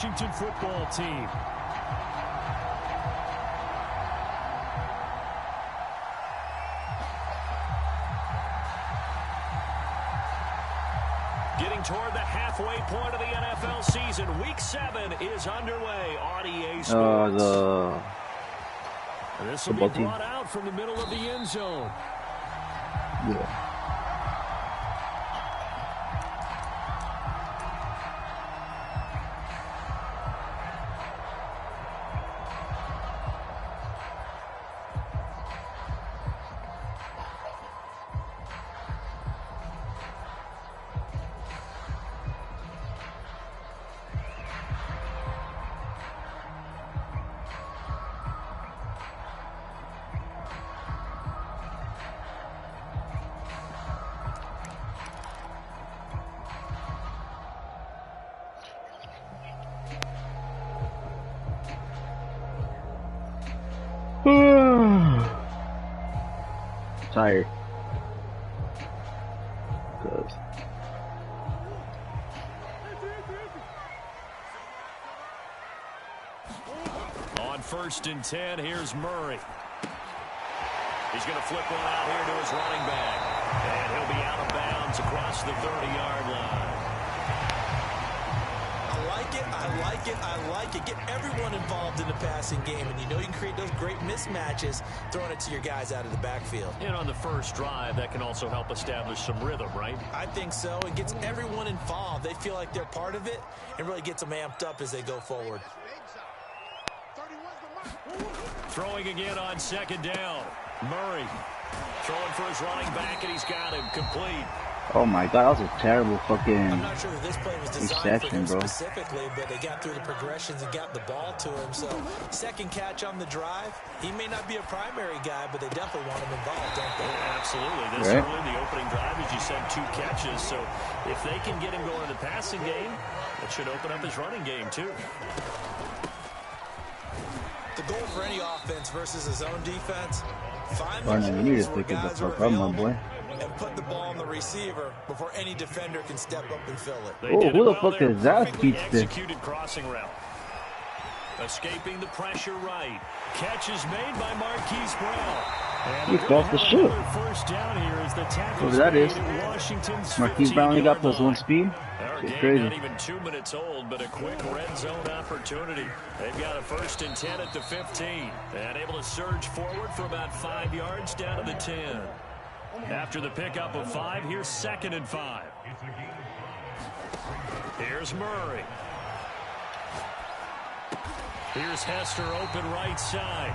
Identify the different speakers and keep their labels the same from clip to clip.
Speaker 1: Washington football team. Getting toward the halfway point of the NFL season. Week 7 is underway on EA Sports. This will be brought out from the middle of the end zone.
Speaker 2: Yeah. Tired. Cause
Speaker 1: on 1st and 10, here's Murray. He's going to flip one out here to his running back. And he'll be out of bounds across the 30-yard line.
Speaker 3: I like it. Get everyone involved in the passing game, and you know you can create those great mismatches throwing it to your guys out of the backfield.
Speaker 1: And on the first drive, that can also help establish some rhythm, right?
Speaker 3: I think so. It gets everyone involved. They feel like they're part of it and really gets them amped up as they go forward.
Speaker 1: Throwing again on 2nd down. Murray throwing for his running back, and he's got him complete.
Speaker 2: Oh my God, that was a terrible fucking
Speaker 3: I'm not sure that this play was designed for him
Speaker 2: bro.
Speaker 3: specifically, but they got through the progressions and got the ball to him. So, second catch on the drive. He may not be a primary guy, but they definitely want him involved, don't they?
Speaker 1: Oh, absolutely. This early in the opening drive, as you said, 2 catches. So, if they can get him going in the passing game, it should open up his running game, too.
Speaker 3: The goal for any offense versus his own defense, find
Speaker 2: the holes where guys are available
Speaker 3: and put the ball on the receiver before any defender can step up and fill it.
Speaker 2: Oh, who the fuck is that?
Speaker 1: Executed crossing route. Escaping the pressure right. Catch is made by Marquise Brown.
Speaker 2: He fell off the ship.
Speaker 1: First down here is the tackle.
Speaker 2: Whatever that is. Marquise Brown only got +1 speed.
Speaker 1: It's crazy. Not even 2 minutes old, but a quick red zone opportunity. They've got a 1st and 10 at the 15. And able to surge forward for about 5 yards down to the 10. After the pickup of 5, here's 2nd and 5. Here's Murray. Here's Hester open right side.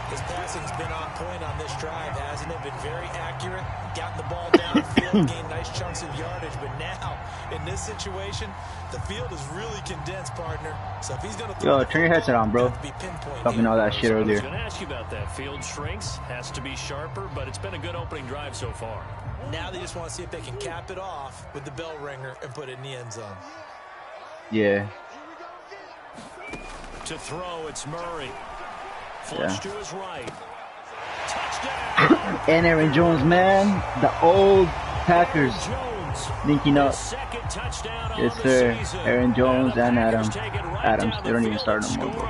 Speaker 3: His passing's been on point on this drive, hasn't it? Been very accurate. Gotten the ball downfield, gained nice chunks of yardage. But now, in this situation, the field is really condensed, partner. So if he's going to throw,
Speaker 2: turn your headset on, bro. Talking all that shit earlier.
Speaker 1: I was going to ask you about that. Field shrinks, has to be sharper, but it's been a good opening drive so far.
Speaker 3: Now they just want to see if they can cap it off with the bell ringer and put it in the end zone.
Speaker 2: Yeah.
Speaker 1: To throw, it's Murray. Flush to his right.
Speaker 2: Touchdown. And Aaron Jones, man. The old Packers linking up. Yes, sir. Aaron Jones and Adams. They don't even start no more.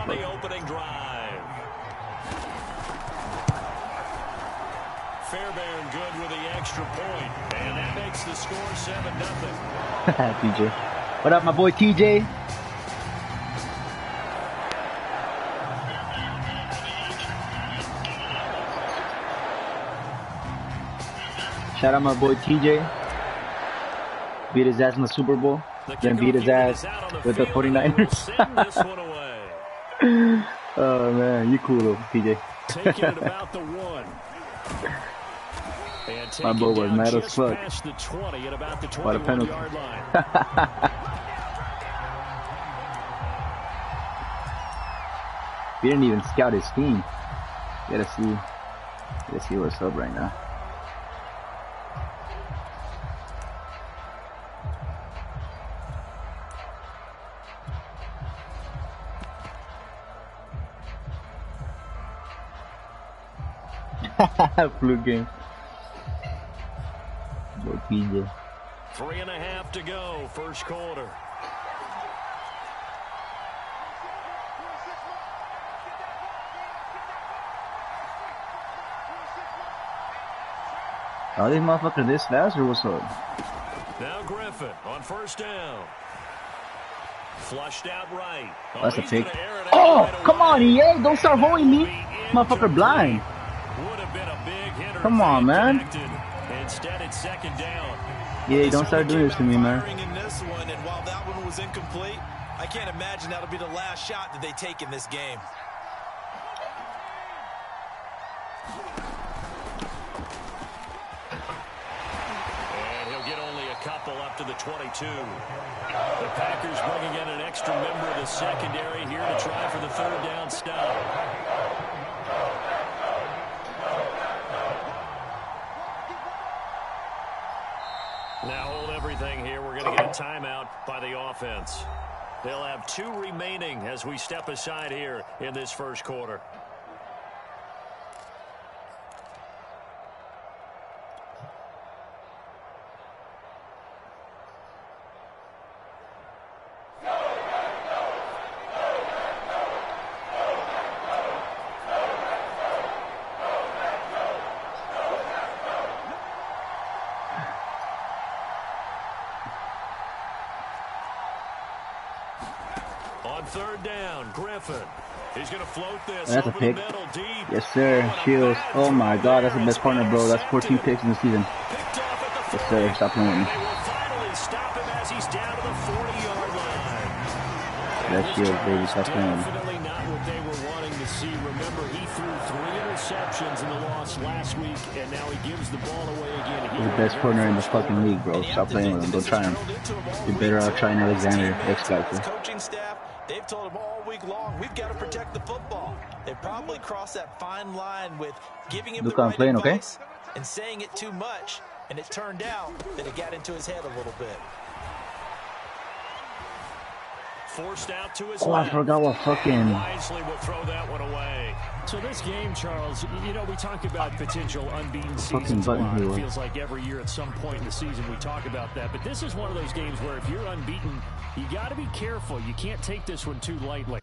Speaker 1: Fairbairn good with the extra point. And that makes the score 7-0.
Speaker 2: TJ. What up, my boy TJ? Shout out my boy TJ. Beat his ass in the Super Bowl. Then beat his ass with the 49ers. Oh man, you cool though, TJ. My boy was mad as fuck. What a penalty. He didn't even scout his team. Gotta see what's up right now. Fluke game. Go PJ.
Speaker 1: 3.5 to go, first quarter.
Speaker 2: Are these motherfuckers this fast or what's up?
Speaker 1: Now Griffin on first down. Flushed out right.
Speaker 2: That's a pick. Oh, come on, EA. Don't start holding me. Motherfucker blind.
Speaker 1: Would have been a big hitter.
Speaker 2: Come on, man.
Speaker 1: Instead, it's second down.
Speaker 2: Yeah, don't start doing this to me, man.
Speaker 3: In this one, and while that one was incomplete, I can't imagine that'll be the last shot that they take in this game.
Speaker 1: And he'll get only a couple up to the 22. The Packers bringing in an extra member of the secondary here to try for the third down stop. Now hold everything here. We're going to get a timeout by the offense. They'll have 2 remaining as we step aside here in this first quarter. On third down, Griffin. He's going to float this
Speaker 2: That's a
Speaker 1: over
Speaker 2: pick.
Speaker 1: the middle deep.
Speaker 2: Yes, sir. Shields. Oh, my God. That's the best partner, bro. That's 14 picks in the season. Yes, sir. Stop playing with me.
Speaker 1: They will finally stop him as he's down to the 40-yard line.
Speaker 2: That's Shields, baby. Stop playing with me.
Speaker 1: Definitely not what they were wanting to see. Remember, he threw 3 interceptions in the loss last week, and now he gives the ball away again.
Speaker 2: He's the best corner in the fucking league, bro. Stop playing with him. Don't try him. You're better off trying Alexander, X-Factor.
Speaker 3: Coaching staff, they've told him all week long, we've got to protect the football. They probably crossed that fine line with giving him
Speaker 2: Look,
Speaker 3: the
Speaker 2: I'm
Speaker 3: right
Speaker 2: playing, okay?
Speaker 3: advice and saying it too much, and it turned out that it got into his head a little bit.
Speaker 1: Forced out to his
Speaker 2: Oh, I
Speaker 1: left.
Speaker 2: forgot what fucking...
Speaker 1: Wisely will throw that one away. So this game, Charles, you know, we talk about potential unbeaten seasons a lot. It feels like every year at some point in the season we talk about that. But this is one of those games where if you're unbeaten, you got to be careful. You can't take this one too lightly.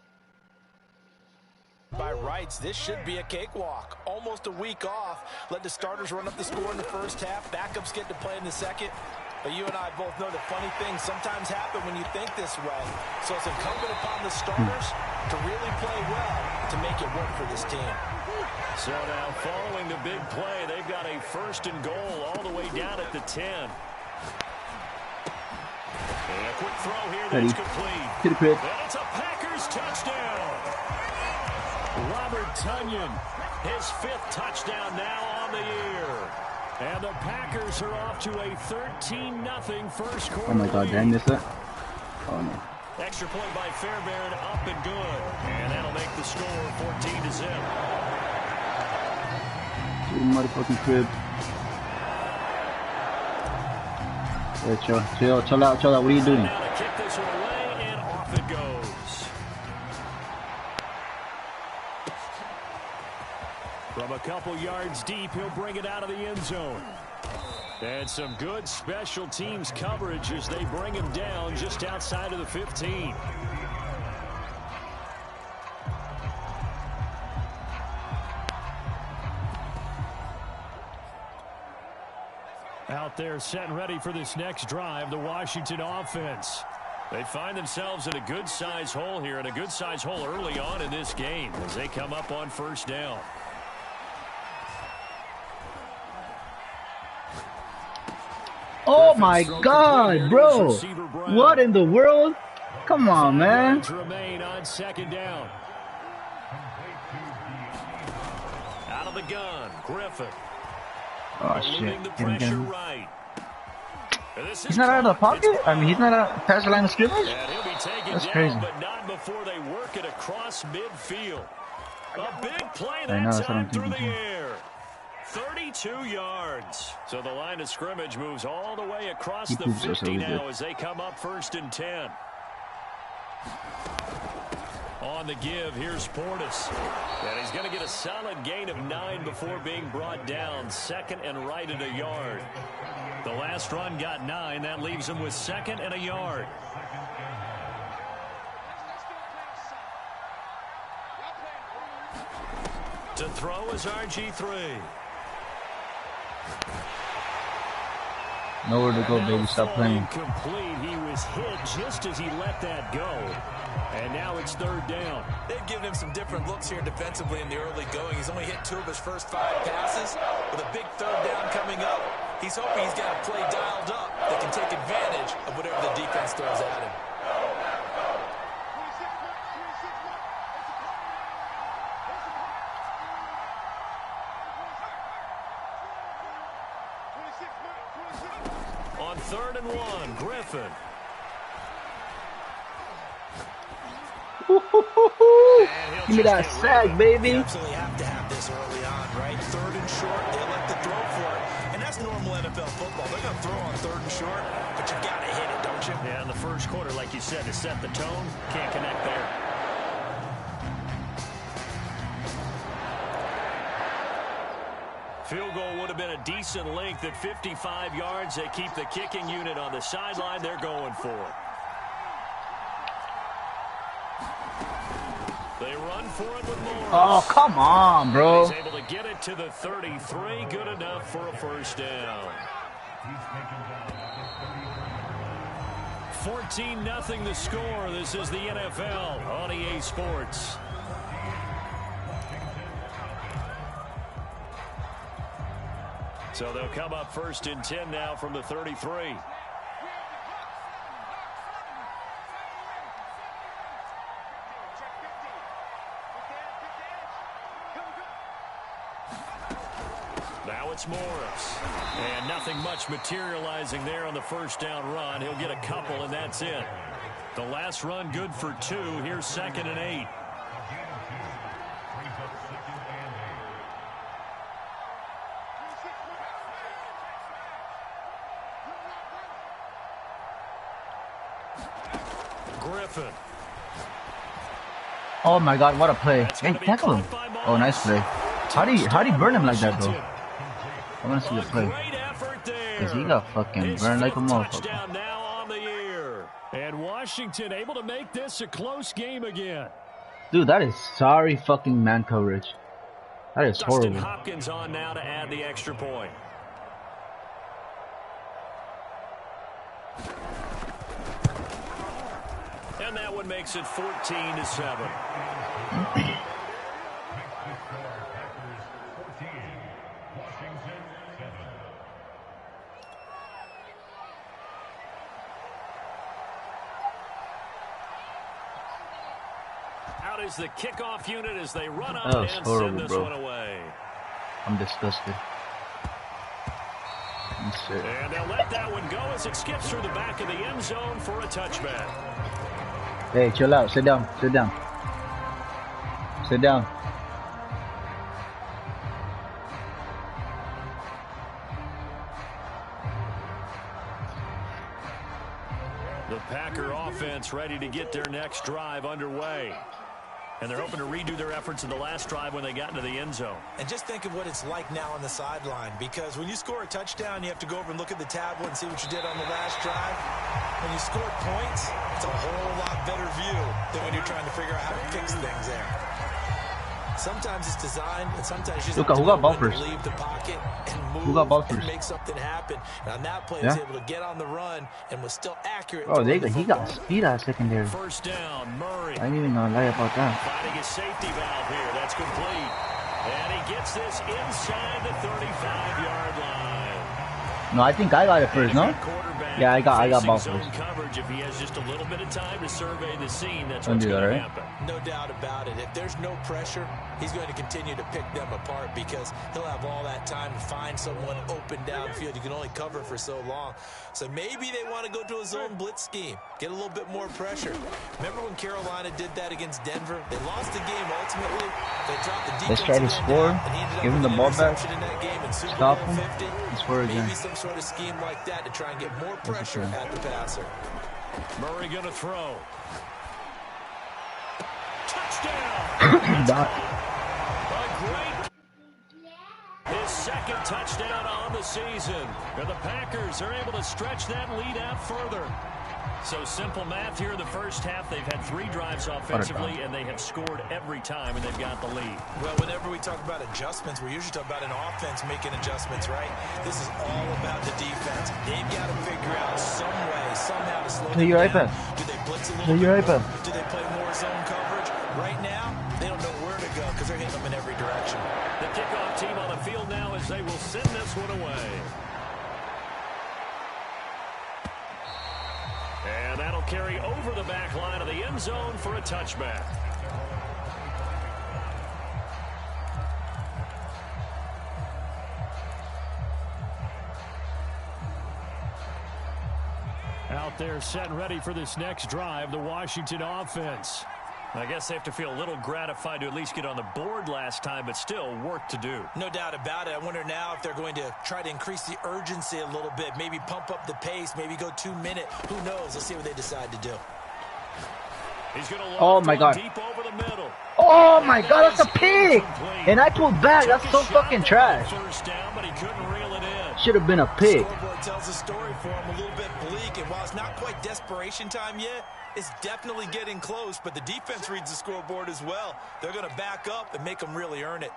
Speaker 3: By rights, this should be a cakewalk. Almost a week off. Let the starters run up the score in the first half. Backups get to play in the second. But you and I both know that funny things sometimes happen when you think this way. So it's incumbent upon the starters to really play well to make it work for this team.
Speaker 1: So now following the big play, they've got a 1st and goal all the way down at the 10. And a quick throw here that's complete. And it's a Packers touchdown. Robert Tonyan, his 5th touchdown now on the year. And the Packers are off to a 13-0 first quarter.
Speaker 2: Oh my God, did I miss that? Oh no.
Speaker 1: Extra point by Fairbairn, up and good. And that'll make the score 14-0.
Speaker 2: Motherfucking crib. Hey, chill out. What are you doing?
Speaker 1: Now to kick this one away, and off it goes. From a couple yards deep, he'll bring it out of the end zone. And some good special teams coverage as they bring him down just outside of the 15. Out there set and ready for this next drive, the Washington offense. They find themselves in a good-sized hole here, and a good-sized hole early on in this game as they come up on first down.
Speaker 2: Oh my God, bro. What in the world? Come on, man.
Speaker 1: Remain on second down. Out of the gun, Griffin.
Speaker 2: Oh shit.
Speaker 1: Right.
Speaker 2: He's not out of the pocket? I mean, he's not out past the line of scrimmage? That's crazy.
Speaker 1: But not before they work it across midfield. A big play that time through the air. 32 yards. So the line of scrimmage moves all the way across the 50 now as they come up 1st and 10. On the give, here's Portis. And he's going to get a solid gain of 9 before being brought down. 2nd and right at a yard. The last run got 9. That leaves him with 2nd and a yard. To throw is RG3.
Speaker 2: Nowhere to go, baby. Stop playing.
Speaker 1: Complete. He was hit just as he let that go. And now it's third down.
Speaker 3: They've given him some different looks here defensively in the early going. He's only hit 2 of his first 5 passes. With a big third down coming up, he's hoping he's got a play dialed up that can take advantage of whatever the defense throws at him.
Speaker 1: On 3rd and 1, Griffin.
Speaker 2: Give me that sack, baby.
Speaker 3: You absolutely have to have this early on, right? 3rd and short, they elect to throw for it. And that's normal NFL football. They're going to throw on 3rd and short, but you got to hit it, don't you?
Speaker 1: Yeah, in the first quarter, like you said, to set the tone, can't connect there. Field goal would have been a decent length at 55 yards. They keep the kicking unit on the sideline. They're going for it. They run for it with Morris.
Speaker 2: Oh, come on, bro.
Speaker 1: He's able to get it to the 33. Good enough for a first down. 14-0 the score. This is the NFL on EA Sports. So they'll come up 1st and 10 now from the 33. Now it's Morris. And nothing much materializing there on the first down run. He'll get a couple, and that's it. The last run good for 2. Here's 2nd and 8. Griffin.
Speaker 2: Oh my God, what a play. Hey, tackle him. Oh, nice play. How do you burn him like that, though? I want to see the play. Because he got fucking burned like a motherfucker.
Speaker 1: Now on the year. And Washington able to make this a close game again.
Speaker 2: Dude, that is sorry fucking man coverage. That is
Speaker 1: Dustin
Speaker 2: horrible.
Speaker 1: Hopkins on now to add the extra point. And that one makes it 14-7. Out is the kickoff unit as they run up and send this one away.
Speaker 2: I'm disgusted.
Speaker 1: And they'll let that one go as it skips through the back of the end zone for a touchback.
Speaker 2: Hey, chill out. Sit down. Sit down. Sit down.
Speaker 1: The Packer offense ready to get their next drive underway. And they're hoping to redo their efforts in the last drive when they got into the end zone.
Speaker 3: And just think of what it's like now on the sideline, because when you score a touchdown, you have to go over and look at the tablet and see what you did on the last drive. When you score points, it's a whole lot better view than when you're trying to figure out how to fix things there. Sometimes it's designed, and sometimes you just have to leave the pocket and move and make something happen. And on that play, he was able to get on the run and was still accurate.
Speaker 2: Oh, he got speed out secondary.
Speaker 1: First down, Murray.
Speaker 2: I didn't even lie about that.
Speaker 1: Finding his safety valve here. That's complete. And he gets this inside the 35-yard line.
Speaker 2: No, I think I got it first, no? Yeah, I got ball first.
Speaker 1: Coverage. If he has just a little bit of time to survey the scene, that's what's going to happen.
Speaker 3: No doubt about it. If there's no pressure, he's going to continue to pick them apart because he'll have all that time to find someone open downfield. You can only cover for so long. So maybe they want to go to a zone blitz scheme, get a little bit more pressure. Remember when Carolina did that against Denver? They lost the game ultimately. They dropped the defense.
Speaker 2: Let's try to score. Give him the ball back. Stop him. Score again.
Speaker 3: Maybe some sort of scheme like that to try and get more pressure at the passer.
Speaker 1: Murray going to throw. Touchdown! His second touchdown on the season. And the Packers are able to stretch that lead out further. So simple math here in the first half. They've had 3 drives offensively, and they have scored every time, and they've got the lead.
Speaker 3: Well, whenever we talk about adjustments, we usually talk about an offense making adjustments, right? This is all about the defense. They've got to figure out some way, somehow to slow them down. Do they blitz a little bit more? Do they play more zone coverage? Right now, they don't know where to go because they're hitting them in every direction.
Speaker 1: The kickoff team on the field now as they will send this one away. And that'll carry over the back line of the end zone for a touchback. Out there set and ready for this next drive, the Washington offense. I guess they have to feel a little gratified to at least get on the board last time, but still work to do.
Speaker 3: No doubt about it. I wonder now if they're going to try to increase the urgency a little bit, maybe pump up the pace, maybe go 2-minute. Who knows? Let's see what they decide to do.
Speaker 1: He's going to
Speaker 2: oh my God.
Speaker 1: Deep over the middle.
Speaker 2: Oh my God, that's a pig! And I pulled back. That's so fucking trash.
Speaker 1: First down, but he couldn't reel it in.
Speaker 2: Should have been a pig.
Speaker 3: The scoreboard tells the story for him, a little bit bleak, and while it's not quite desperation time yet, it's definitely getting close, but the defense reads the scoreboard as well. They're going to back up and make them really earn it.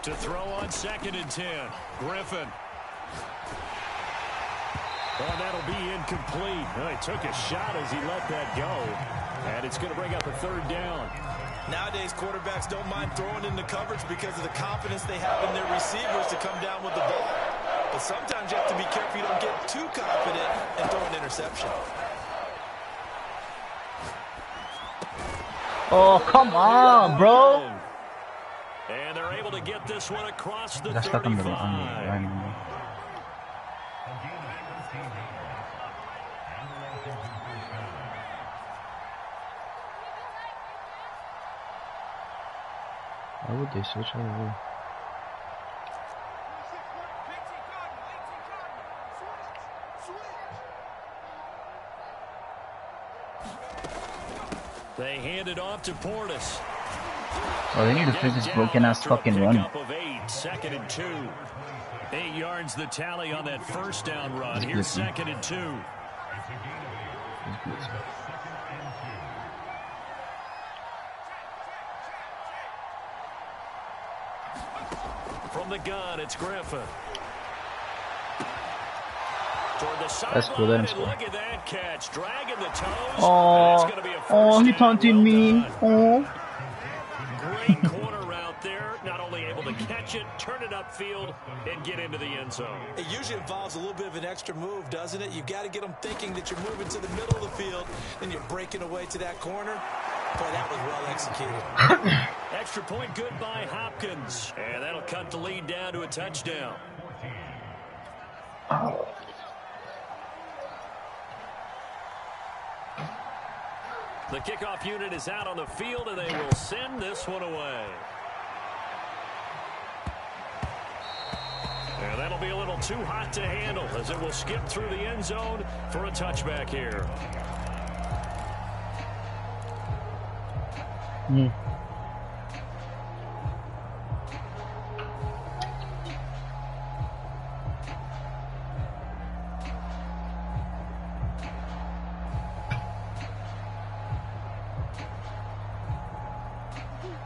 Speaker 1: To throw on 2nd and 10, Griffin. Oh, that'll be incomplete. Well, he took a shot as he let that go, and it's going to bring up a 3rd down.
Speaker 3: Nowadays, quarterbacks don't mind throwing into coverage because of the confidence they have in their receivers to come down with the ball. But sometimes you have to be careful you don't get too confident and throw an interception.
Speaker 2: Oh, come on, bro.
Speaker 1: And they're able to get this one across the 35.
Speaker 2: Why would they switch over?
Speaker 1: They hand it off to Portis.
Speaker 2: Oh, they need to fix this broken ass fucking run.
Speaker 1: 2nd and 2. 8 yards the tally on that first down run. Here's 2nd and 2. From the gun, it's Griffin. Toward the sideline, and look at that catch, dragging the toes.
Speaker 2: Oh, he taunted me. Oh.
Speaker 1: Great corner route there. Not only able to catch it, turn it upfield, and get into the end zone.
Speaker 3: It usually involves a little bit of an extra move, doesn't it? You've got to get them thinking that you're moving to the middle of the field, and you're breaking away to that corner. Boy, that was well executed.
Speaker 1: Extra point good by Hopkins. And that'll cut the lead down to a touchdown.
Speaker 2: Oh.
Speaker 1: The kickoff unit is out on the field, and they will send this one away. And that'll be a little too hot to handle as it will skip through the end zone for a touchback here.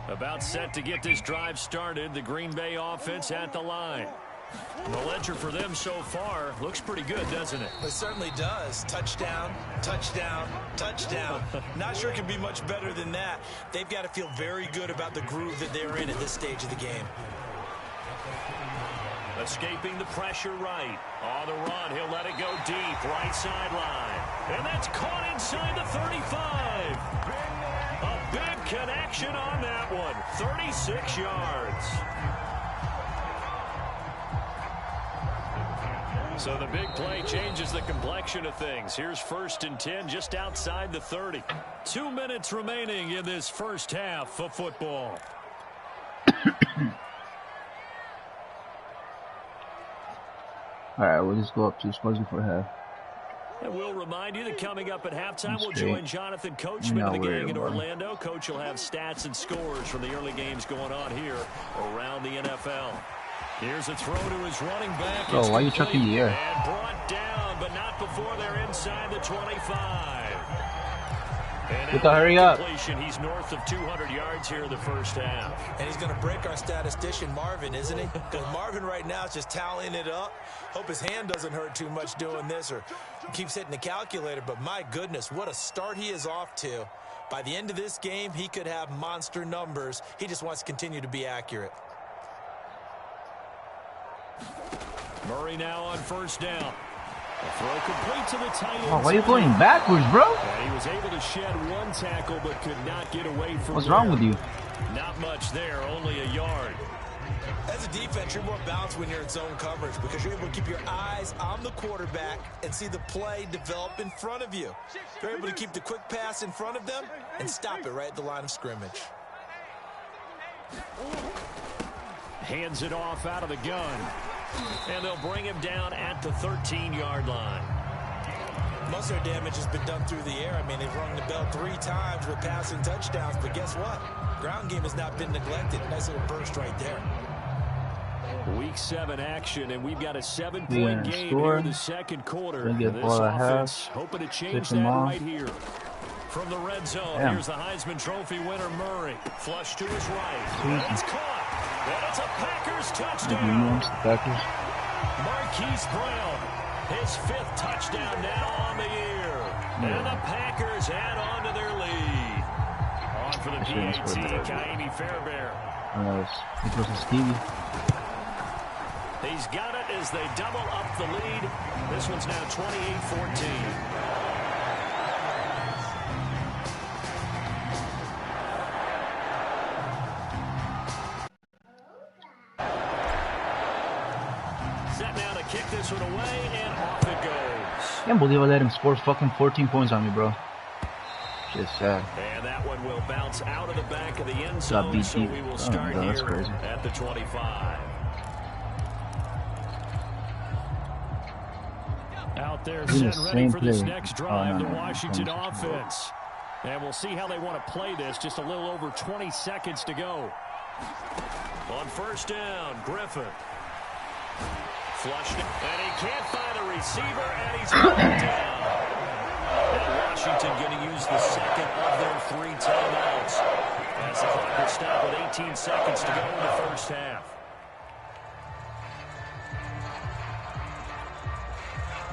Speaker 1: About set to get this drive started, the Green Bay offense at the line. The ledger for them so far looks pretty good, doesn't it?
Speaker 3: It certainly does. Touchdown, touchdown, touchdown. Not sure it can be much better than that. They've got to feel very good about the groove that they're in at this stage of the game.
Speaker 1: Escaping the pressure right. On the run, he'll let it go deep, right sideline. And that's caught inside the 35. A big connection on that one. 36 yards. So the big play changes the complexion of things. Here's 1st and 10 just outside the 30. 2 minutes remaining in this first half of football.
Speaker 2: Alright, we'll just go up 2 scores before half.
Speaker 1: And we'll remind you that coming up at halftime, we'll join Jonathan Coachman of the gang in Orlando. Coach will have stats and scores from the early games going on here around the NFL. Here's a throw to his running back.
Speaker 2: Bro, why are you chucking the air?
Speaker 1: And brought down, but not before they're inside the 25.
Speaker 2: Get the hurry up.
Speaker 1: He's north of 200 yards here in the first half.
Speaker 3: And he's going to break our statistician, Marvin, isn't he? Because Marvin right now is just tallying it up. Hope his hand doesn't hurt too much doing this or keeps hitting the calculator. But my goodness, what a start he is off to. By the end of this game, he could have monster numbers. He just wants to continue to be accurate.
Speaker 1: Murray now on first down. A throw complete to the tight end.
Speaker 2: Oh, why are you going backwards, bro?
Speaker 1: And he was able to shed one tackle but could not get away from
Speaker 2: What's wrong with you?
Speaker 1: Not much there, only a yard.
Speaker 3: As a defense, you're more balanced when you're in zone coverage because you're able to keep your eyes on the quarterback and see the play develop in front of you. You're able to keep the quick pass in front of them and stop it right at the line of scrimmage.
Speaker 1: Hands it off out of the gun. And they'll bring him down at the 13-yard line.
Speaker 3: Most of their damage has been done through the air. I mean, they've rung the bell 3 times with passing touchdowns, but guess what? Ground game has not been neglected. Nice little burst right there.
Speaker 1: Week 7 action, and we've got a 7-point game here in the second quarter.
Speaker 2: This
Speaker 1: offense hoping to change that right here. From the red zone, here's the Heisman Trophy winner, Murray. Flush to his right. It's caught. And it's a Packers touchdown. Marquise Brown, his 5th touchdown now on the year. And the Packers add on to their lead. On for the PAT, Ka'imi Fairbairn.
Speaker 2: It was a Stevie.
Speaker 1: He's got it as they double up the lead. This one's now 28-14. Kick this one away, and off it goes.
Speaker 2: Can't believe I let him score fucking 14 points on me, bro. Just sad.
Speaker 1: And that one will bounce out of the back of the end zone, so we will start here at the 25. Out there, set ready for this next drive, the Washington offense. And we'll see how they want to play this. Just a little over 20 seconds to go. On first down, Griffin. Flushed, and he can't find a receiver, and he's brought down. And Washington going to use the second of their 3 timeouts as the clock will stop with 18 seconds to go in the first half.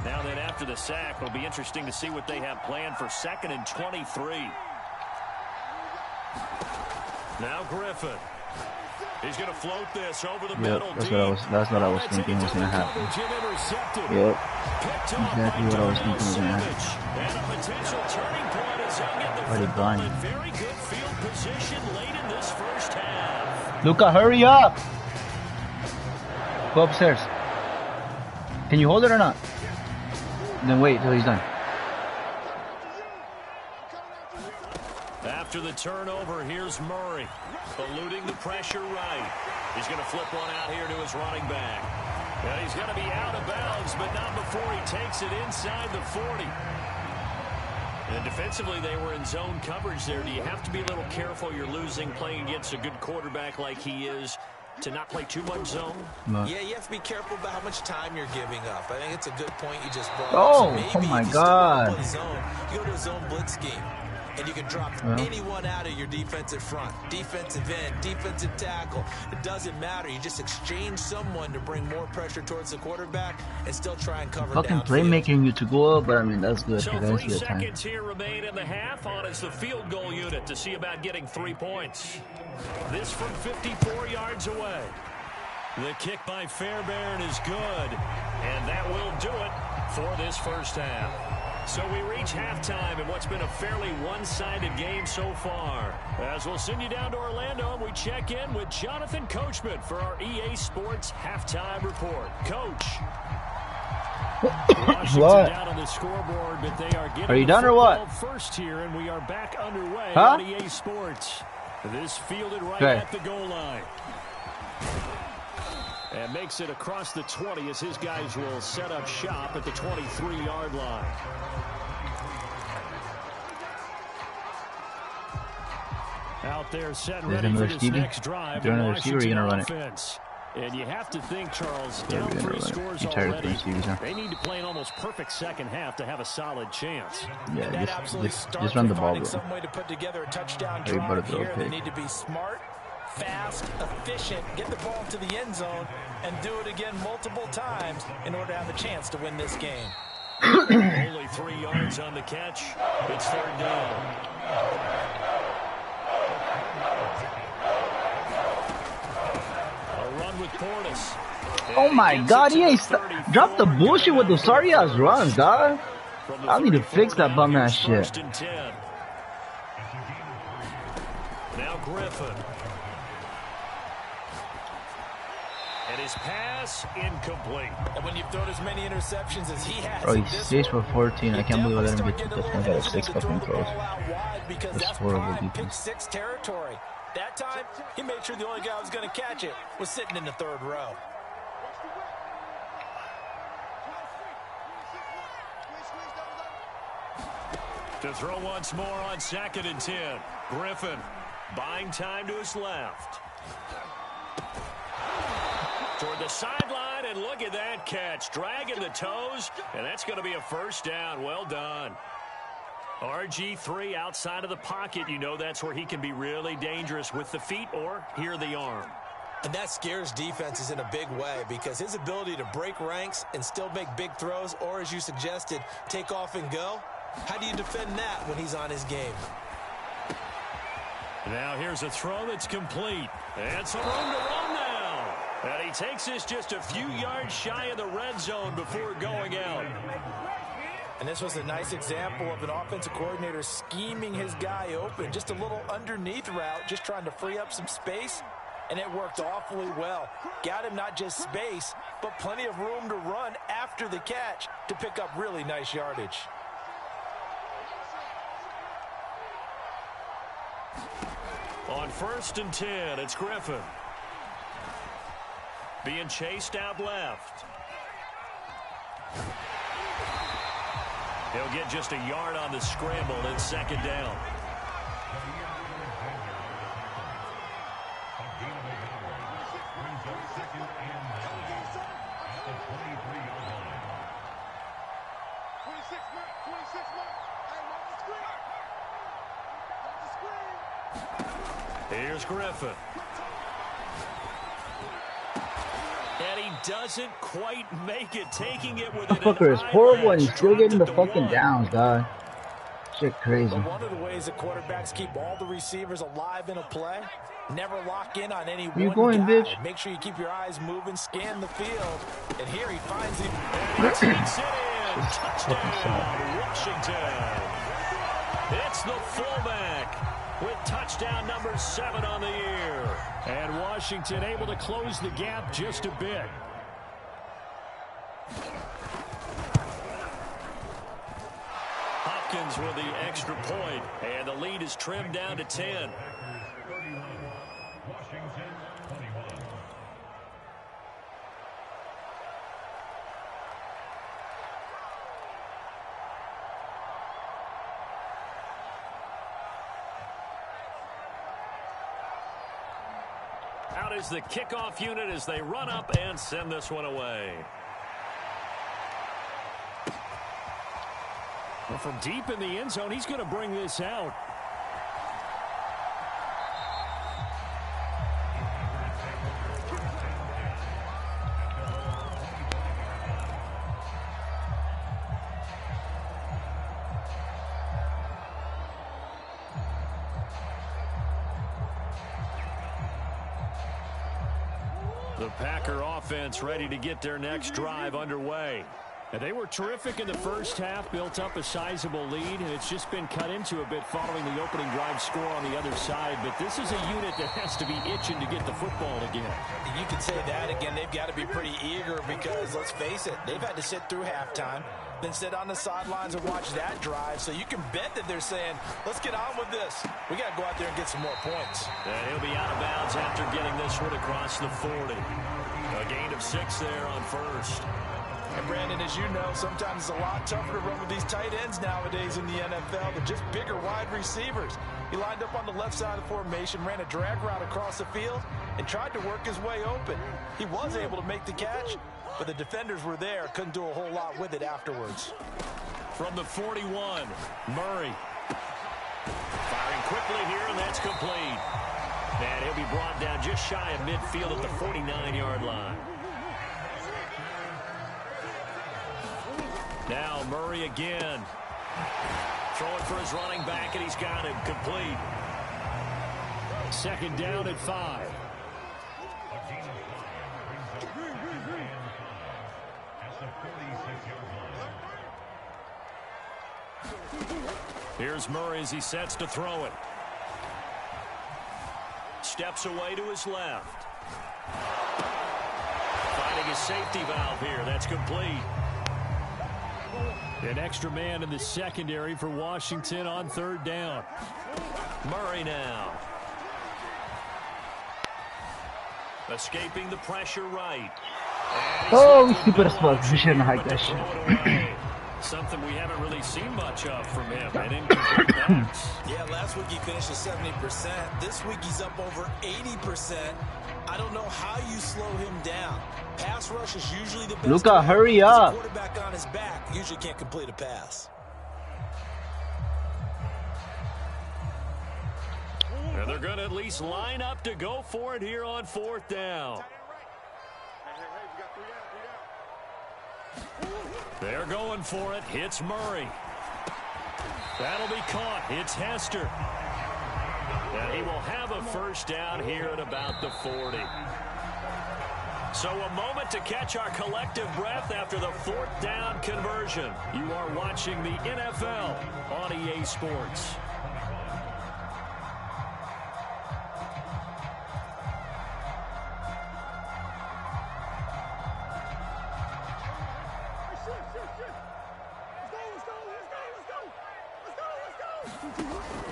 Speaker 1: Now then, after the sack, it'll be interesting to see what they have planned for 2nd and 23. Now Griffin. He's going to float this over the middle.
Speaker 2: That's what I was thinking was going to happen. Yep. Exactly what I was thinking was going to happen. Already blind.
Speaker 1: Very good field position late in this first half.
Speaker 2: Luka, hurry up! Go upstairs. Can you hold it or not? Then wait till he's done.
Speaker 1: After the turnover, here's Murray, eluding the pressure right. He's going to flip one out here to his running back. And he's going to be out of bounds, but not before he takes it inside the 40. And defensively, they were in zone coverage there. Do you have to be a little careful? You're losing, playing against a good quarterback like he is, to not play too much zone?
Speaker 2: No.
Speaker 3: Yeah, you have to be careful about how much time you're giving up. I think it's a good point you just brought
Speaker 2: up.
Speaker 3: So
Speaker 2: oh my God.
Speaker 3: You go to a zone blitz scheme, and you can drop anyone out of your defensive front, defensive end, defensive tackle. It doesn't matter. You just exchange someone to bring more pressure towards the quarterback and still try and cover
Speaker 2: fucking playmaking you to go up, but I mean, that's good.
Speaker 1: So 3 seconds here remain in the half. On is the field goal unit to see about getting 3 points. This from 54 yards away. The kick by Fairbairn is good, and that will do it for this first half. So we reach halftime in what's been a fairly one-sided game so far. As we'll send you down to Orlando, and we check in with Jonathan Coachman for our EA Sports Halftime Report. Coach.
Speaker 2: What?
Speaker 1: Down on the scoreboard, but they are
Speaker 2: you done or what?
Speaker 1: First here, and we are back underway on EA Sports. This fielded right at the goal line. And makes it across the 20 as his guys will set up shop at the 23-yard line. Out there set ready for this next drive. The Washington offense And you have to think, Charles, down 3 scores already, they need to play an almost perfect second half to have a solid chance.
Speaker 2: Yeah, just run the ball, bro.
Speaker 3: Some way to put together a touchdown drive here. They need to be smart, fast, efficient, get the ball to the end zone, and do it again multiple times in order to have a chance to win this game.
Speaker 1: Only 3 yards on the catch. It's 3rd down. A run with Portis.
Speaker 2: Oh my God, he ain't drop the bullshit with the sorry ass runs, dog. I need to fix that bum ass shit.
Speaker 1: Now Griffin. And his pass incomplete.
Speaker 3: And when you've thrown as many interceptions as he has,
Speaker 2: bro, he's 6 for 14. I can't believe I let him get to this one. Got a 6 fucking throws. That's horrible defense.
Speaker 3: Pick 6 territory. That time, he made sure the only guy who was going to catch it was sitting in the 3rd row.
Speaker 1: To throw once more on 2nd and 10. Griffin buying time to his left. Toward the sideline, and look at that catch. Dragging the toes, and that's going to be a 1st down. Well done. RG3 outside of the pocket. You know that's where he can be really dangerous with the feet or here the arm.
Speaker 3: And that scares defenses in a big way because his ability to break ranks and still make big throws, or as you suggested, take off and go, how do you defend that when he's on his game?
Speaker 1: Now here's a throw that's complete. And some room to run now. And he takes this just a few yards shy of the red zone before going out.
Speaker 3: And this was a nice example of an offensive coordinator scheming his guy open. Just a little underneath route, just trying to free up some space. And it worked awfully well. Got him not just space, but plenty of room to run after the catch to pick up really nice yardage.
Speaker 1: On 1st and 10, it's Griffin. Being chased out left. He'll get just a yard on the scramble. It's 2nd down. Here's Griffin. And he doesn't quite make it, taking it with
Speaker 2: that fucker is horrible and he's still getting the fucking downs, dog. Shit crazy.
Speaker 3: But one of the ways that quarterbacks keep all the receivers alive in a play, never lock in on any one
Speaker 2: going,
Speaker 3: guy.
Speaker 2: bitch?
Speaker 3: Make sure you keep your eyes moving, scan the field. And here he finds him. And he takes it in. Touchdown, Washington. It's the fullback with touchdown number 7 on the year. And Washington able to close the gap just a bit. Hopkins with the extra point, and the lead is trimmed down to 10. Out is the kickoff unit as they run up and send this one away. Well, from deep in the end zone, he's going to bring this out. The Packer offense ready to get their next drive underway. And they were terrific in the first half, built up a sizable lead, and it's just been cut into a bit following the opening drive score on the other side. But this is a unit that has to be itching to get the football again. You could say that again. They've got to be pretty eager because, let's face it, they've had to sit through halftime, then sit on the sidelines and watch that drive. So you can bet that they're saying, let's get on with this. We got to go out there and get some more points. And he'll be out of bounds after getting this one across the 40. A gain of 6 there on 1st. And Brandon, as you know, sometimes it's a lot tougher to run with these tight ends nowadays in the NFL than just bigger wide receivers. He lined up on the left side of the formation, ran a drag route across the field, and tried to work his way open. He was able to make the catch, but the defenders were there, couldn't do a whole lot with it afterwards.
Speaker 1: From the 41, Murray. Firing quickly here, and that's complete. And he'll be brought down just shy of midfield at the 49-yard line. Now Murray again. Throwing for his running back, and he's got him complete. Second down at 5. Here's Murray as he sets to throw it. Steps away to his left. Finding his safety valve here. That's complete. An extra man in the secondary for Washington on third down. Murray now. Escaping the pressure right.
Speaker 2: Oh, super spot. We shouldn't hike that shit.
Speaker 1: Something we haven't really seen much of from him. An incomplete pass.
Speaker 3: Yeah, last week he finished at 70%. This week he's up over 80%. I don't know how you slow him down. Pass rush is usually the best.
Speaker 2: Luka, hurry up.
Speaker 3: Quarterback on his back usually can't complete a pass.
Speaker 1: And they're going to at least line up to go for it here on fourth down. They're going for it. Hits Murray. That'll be caught. It's Hester. And he will have a first down here at about the 40. So a moment to catch our collective breath after the fourth down conversion. You are watching the NFL on EA Sports.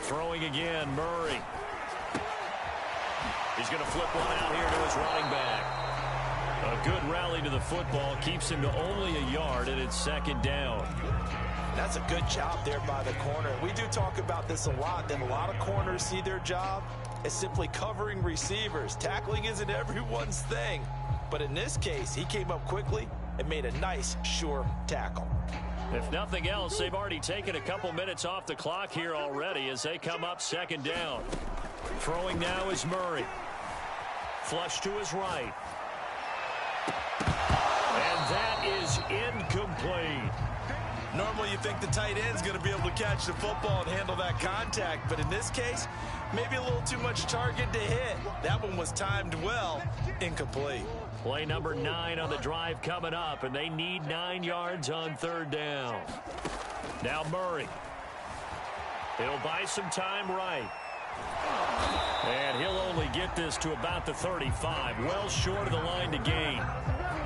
Speaker 1: Throwing again, Murray. He's going to flip one out here to his running back. A good rally to the football keeps him to only a yard, and it's second down.
Speaker 3: That's a good job there by the corner. We do talk about this a lot, that a lot of corners see their job as simply covering receivers. Tackling isn't everyone's thing. But in this case, he came up quickly and made a nice, sure tackle.
Speaker 1: If nothing else, they've already taken a couple minutes off the clock here already as they come up second down. Throwing now is Murray. Flush to his right. And that is incomplete.
Speaker 3: Normally you think the tight end's going to be able to catch the football and handle that contact, but in this case, maybe a little too much target to hit. That one was timed well. Incomplete.
Speaker 1: Play number 9 on the drive coming up, and they need 9 yards on third down. Now Murray. He'll buy some time right. And he'll only get this to about the 35, well short of the line to gain.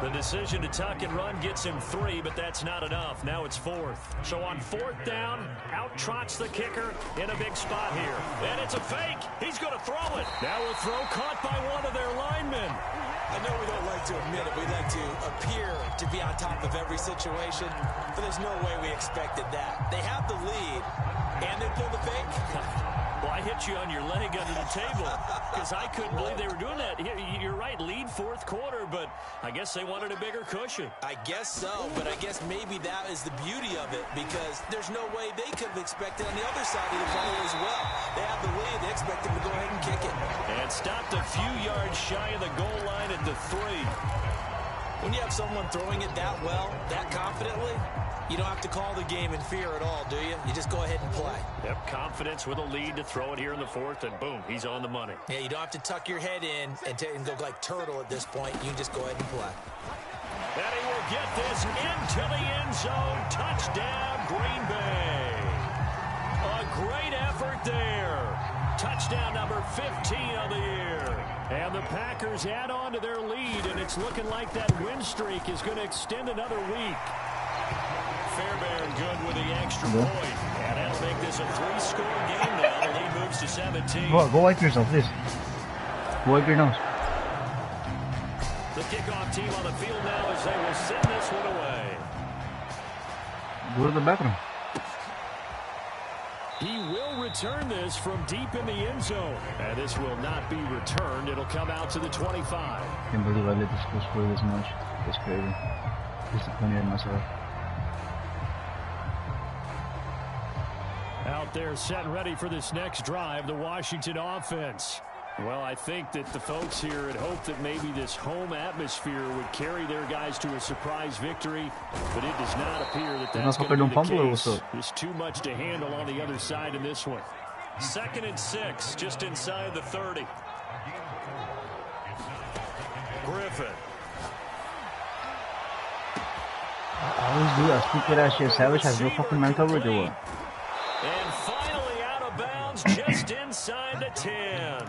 Speaker 1: The decision to tuck and run gets him 3, but that's not enough. Now it's 4th. So on 4th down, out trots the kicker in a big spot here. And it's a fake. He's going to throw it. Now a throw caught by one of their linemen.
Speaker 3: I know we don't like to admit it. We like to appear to be on top of every situation, but there's no way we expected that. They have the lead, and they pull the fake.
Speaker 1: Well, I hit you on your leg under the table because I couldn't believe they were doing that. You're right, lead fourth quarter, but I guess they wanted a bigger cushion.
Speaker 3: I guess so, but I guess maybe that is the beauty of it because there's no way they could have expected on the other side of the ball as well. They have the lead. They expect them to go ahead and kick it.
Speaker 1: And stopped a few yards shy of the goal line at the 3.
Speaker 3: When you have someone throwing it that well, that confidently, you don't have to call the game in fear at all, do you? You just go ahead and play.
Speaker 1: Yep, confidence with a lead to throw it here in the 4th, and boom, he's on the money.
Speaker 3: Yeah, you don't have to tuck your head in and go like turtle at this point. You can just go ahead and play.
Speaker 1: And he will get this into the end zone. Touchdown, Green Bay. A great effort there. Touchdown number 15 of the year. And the Packers add on to their lead, and it's looking like that win streak is going to extend another week. Fairbairn good with the extra point. And that'll make this a 3-score game now. The lead moves to 17.
Speaker 2: Go wipe yourself, please. Go wipe your nose.
Speaker 1: The kickoff team on the field now as they will send this one away.
Speaker 2: Go to the bathroom.
Speaker 1: He will return this from deep in the end zone. And this will not be returned. It'll come out to the 25.
Speaker 2: I can't believe I let this go score this much. It's crazy. Disappointed in myself.
Speaker 1: Out there set and ready for this next drive, the Washington offense. Well, I think that the folks here had hoped that maybe this home atmosphere would carry their guys to a surprise victory, but it does not appear that that's going to be the case. There's too much to handle on the other side in this one. 2nd and 6, just inside the 30. Griffin.
Speaker 2: I always do that stupid ass shit. Savage has no fucking man coverage or what?
Speaker 1: And finally out of bounds just inside the 10.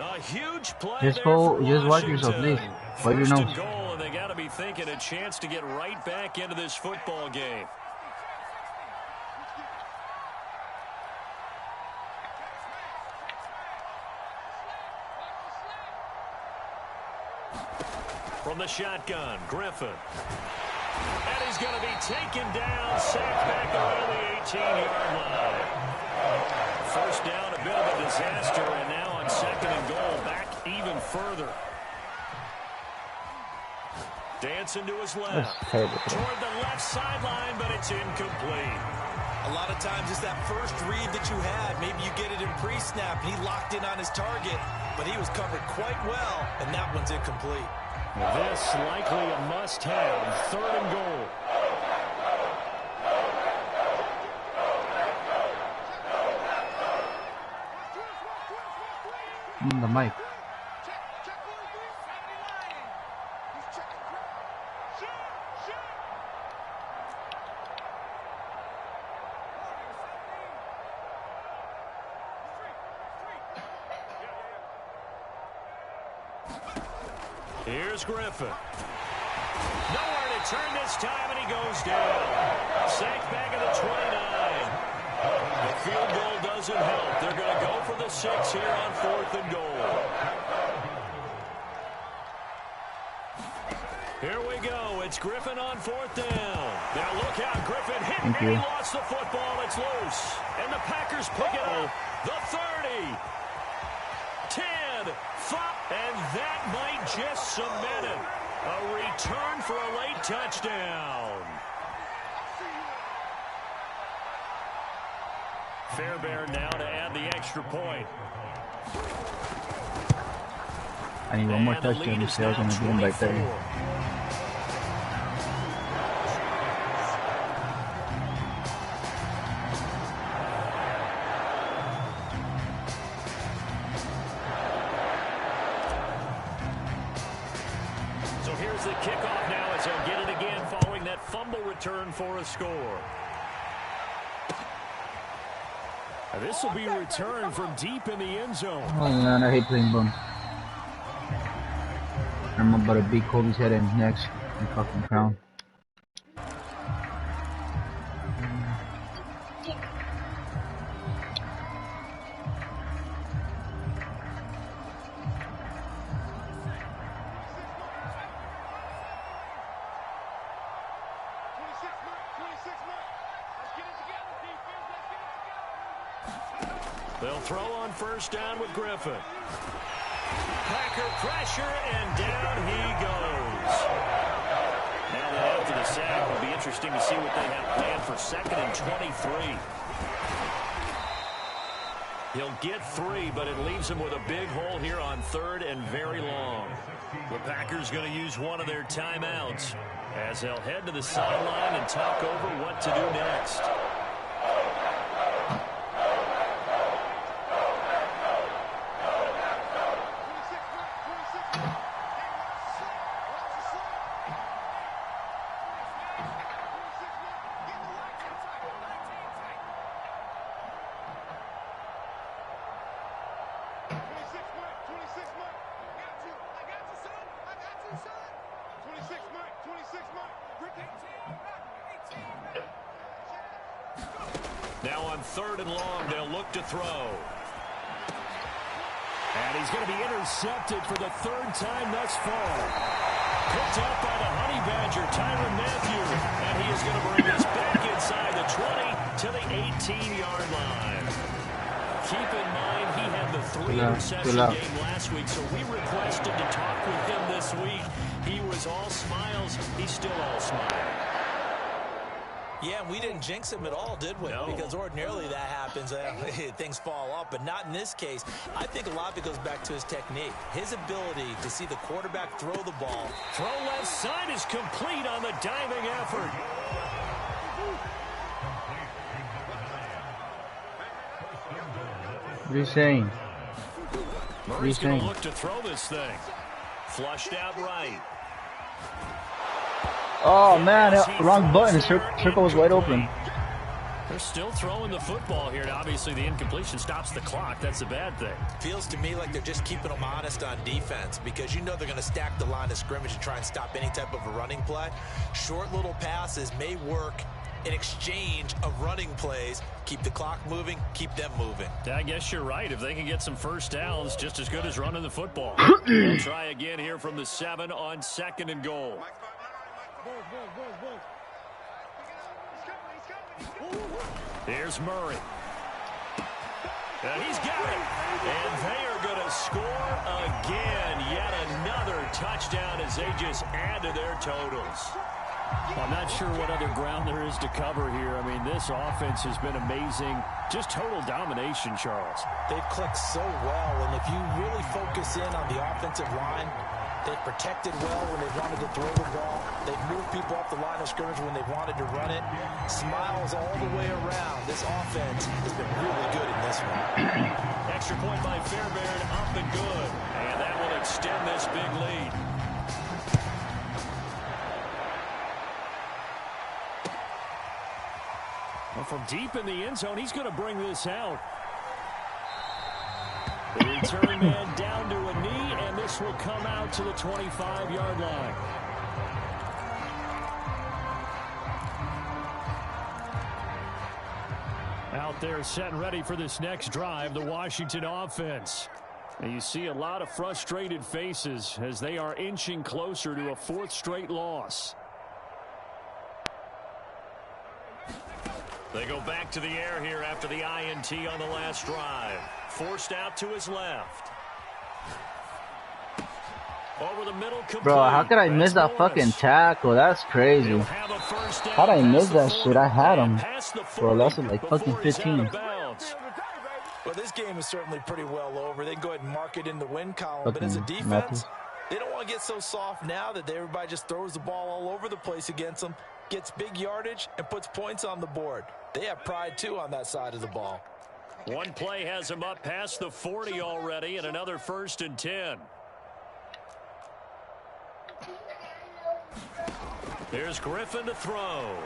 Speaker 1: A huge play.
Speaker 2: Just go, just watch yourself, please. Wipe your nose.
Speaker 1: Goal, and they got to be thinking a chance to get right back into this football game. From the shotgun, Griffin. And he's going to be taken down, sacked back around the 18-yard line. First down, a bit of a disaster, and now on 2nd and goal, back even further. Dancing to his left. Toward the left sideline, but it's incomplete.
Speaker 3: A lot of times it's that first read that you had. Maybe you get it in pre-snap, and he locked in on his target, but he was covered quite well, and that one's incomplete.
Speaker 1: This likely a must-have, 3rd and goal.
Speaker 2: The mic.
Speaker 1: Here's Griffin. Nowhere to turn this time, and he goes down. Sacked back at the 29. The field goal doesn't help. They're going to go for the 6 here on 4th and goal. Here we go. It's Griffin on 4th down. Now look out. Griffin hit, and he lost the football. It's loose. And the Packers pick it up. The 30. 10, 5, and that might just cement it. A return for a late touchdown. Fairbairn now to add the extra point.
Speaker 2: I need one more touchdown to say I was going to do him by 30.
Speaker 1: Return for a score. This will be returned from deep in the end zone.
Speaker 2: Oh man, I hate playing bum. I'm about to beat Kobe's head in next and fucking crown.
Speaker 3: They'll
Speaker 1: throw on 1st down with Griffin. Packer pressure, and down he goes. Now that after the sack, it'll be interesting to see what they have planned for 2nd and 23. He'll get 3, but it leaves him with a big hole here on 3rd and very long. The Packers going to use one of their timeouts as they'll head to the sideline and talk over what to do next. Now on 3rd and long, they'll look to throw. And he's going to be intercepted for the third time thus far. Picked up by the Honey Badger, Tyrann Mathieu. And he is going to bring us back inside the 20 to the 18-yard line. Keep in mind, he had the 3-interception game last week, so we requested to talk with him this week. He was all smiles. He's still all smiles.
Speaker 3: Yeah, we didn't jinx him at all, did we? No. Because ordinarily that happens, things fall off, but not in this case. I think a lot of it goes back to his technique, his ability to see the quarterback throw the ball.
Speaker 1: Throw left side is complete on the diving effort.
Speaker 2: What are you saying?
Speaker 1: Murray's going to look to throw this thing. Flushed out right.
Speaker 2: Oh man, wrong button. The circle was wide open.
Speaker 1: They're still throwing the football here. And obviously, the incompletion stops the clock. That's a bad thing.
Speaker 3: Feels to me like they're just keeping them honest on defense because you know they're going to stack the line of scrimmage and try and stop any type of a running play. Short little passes may work in exchange of running plays. Keep the clock moving, keep them moving.
Speaker 1: I guess you're right. If they can get some first downs, just as good as running the football. They'll try again here from the 7 on 2nd and goal. Here's Murray. And he's got it. And they are going to score again. Yet another touchdown as they just add to their totals. I'm not sure what other ground there is to cover here. I mean, this offense has been amazing. Just total domination, Charles.
Speaker 3: They've clicked so well, and if you really focus in on the offensive line, they've protected well when they've wanted to throw the ball. They've moved people up the line of scrimmage when they've wanted to run it. Smiles all the way around. This offense has been really good in this one.
Speaker 1: Extra point by Fairbairn, up and good. And that will extend this big lead. Well, from deep in the end zone, he's going to bring this out. The return man down to a knee, and this will come out to the 25-yard line. Out there set and ready for this next drive, the Washington offense. And you see a lot of frustrated faces as they are inching closer to a 4th straight loss. They go back to the air here after the INT on the last drive. Forced out to his left. Over the middle.
Speaker 2: Bro, how could I miss that fucking tackle? That's crazy. How did I miss that shit? I had him. Bro, that's like fucking 15.
Speaker 3: Well, this game is certainly pretty well over. They can go ahead and mark it in the win column. But as a defense, they don't want to get so soft now that everybody just throws the ball all over the place against them, gets big yardage, and puts points on the board. They have pride, too, on that side of the ball.
Speaker 1: One play has him up past the 40 already, and another 1st and 10. Here's Griffin to throw.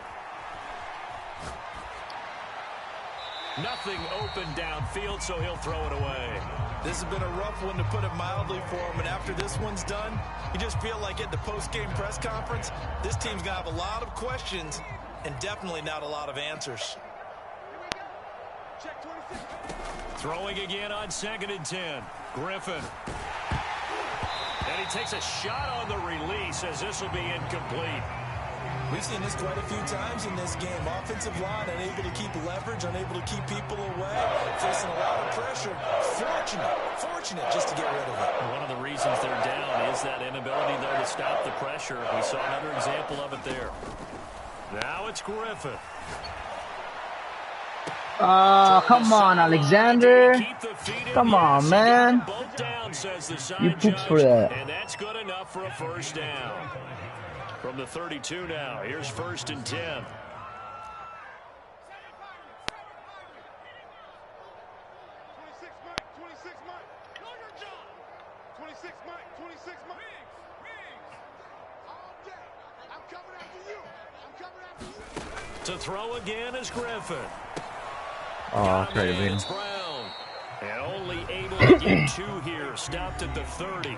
Speaker 1: Nothing open downfield, so he'll throw it away.
Speaker 3: This has been a rough one, to put it mildly, for him. And after this one's done, you just feel like at the post-game press conference, this team's going to have a lot of questions and definitely not a lot of answers.
Speaker 1: Throwing again on 2nd and 10. Griffin. And he takes a shot on the release as this will be incomplete.
Speaker 3: We've seen this quite a few times in this game. Offensive line unable to keep leverage, unable to keep people away, facing a lot of pressure. Fortunate just to get rid of it.
Speaker 1: One of the reasons they're down is that inability, though, to stop the pressure. We saw another example of it there. Now it's Griffin.
Speaker 2: Come on, Alexander. Come on, man. You pooped for that.
Speaker 1: And that's good enough for a 1st down. From the 32 now, here's 1st and 10.
Speaker 4: 26, Mike. Know your job. 26, Mike. All day. I'm coming after you.
Speaker 1: To throw again is Griffin.
Speaker 2: Oh, that's right, man.
Speaker 1: And only able to get 2 here. Stopped at the 30.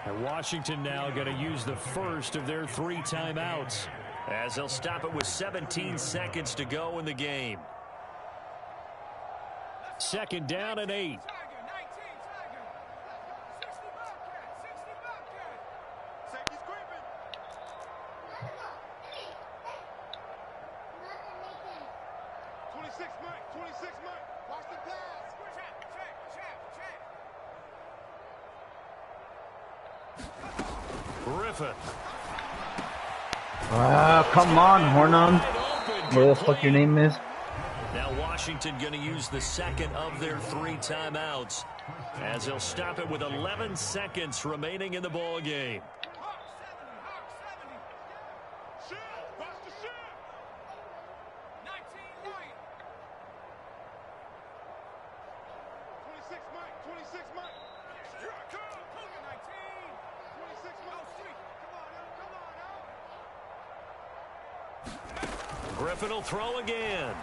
Speaker 1: And Washington now going to use the first of their 3 timeouts, as they'll stop it with 17 seconds to go in the game. 2nd down and 8.
Speaker 4: 26 Mike. 26 Mike. Watch the pass.
Speaker 1: Griffin.
Speaker 2: Come on, Hornung. Where the fuck your name is?
Speaker 1: Now Washington going to use the second of their 3 timeouts as they'll stop it with 11 seconds remaining in the ball game. Griffin will throw again.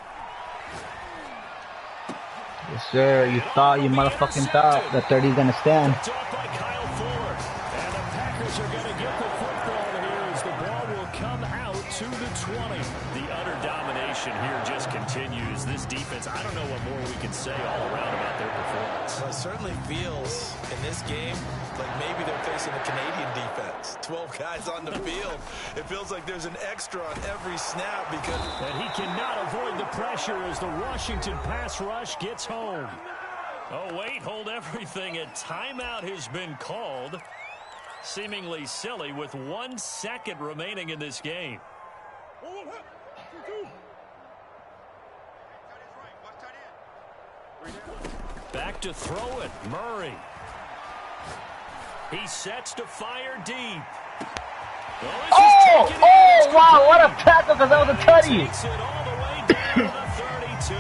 Speaker 2: Yes, sir. You thought, you motherfucking thought that 30's gonna stand.
Speaker 1: It's off by Kyle Fuller. And the Packers are going to get the football here as the ball will come out to the 20. The utter domination here just continues. This defense, I don't know what more we can say all around about their performance.
Speaker 3: Well, it certainly feels in this game like maybe they're facing a Canadian defense. 12 guys on the field. It feels like there's an extra on every snap because...
Speaker 1: And he cannot avoid the pressure as the Washington pass rush gets home. Oh, wait, hold everything. A timeout has been called. Seemingly silly with 1 second remaining in this game. Back to throw it. Murray. He sets to fire deep.
Speaker 2: Oh, wow, what a tackle, because that was a tutty.
Speaker 1: Takes it all the way down to the 32.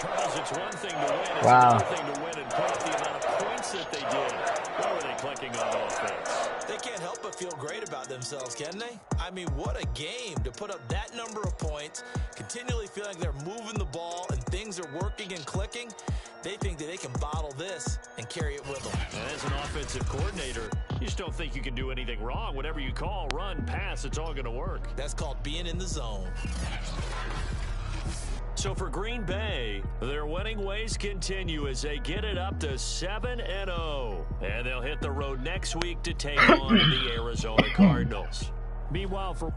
Speaker 1: Charles, it's one thing to win. It's another thing to win and put up the amount of points that they did. Where were they clicking on offense?
Speaker 3: They can't help but feel great about themselves, can they? I mean, what a game to put up that number of points, continually feeling like they're moving the ball and things are working and clicking. They think that they can bottle this and carry it with them.
Speaker 1: And as an offensive coordinator, you just don't think you can do anything wrong. Whatever you call, run, pass, it's all going to work.
Speaker 3: That's called being in the zone.
Speaker 1: So for Green Bay, their winning ways continue as they get it up to 7-0. And they'll hit the road next week to take on the Arizona Cardinals. Meanwhile, for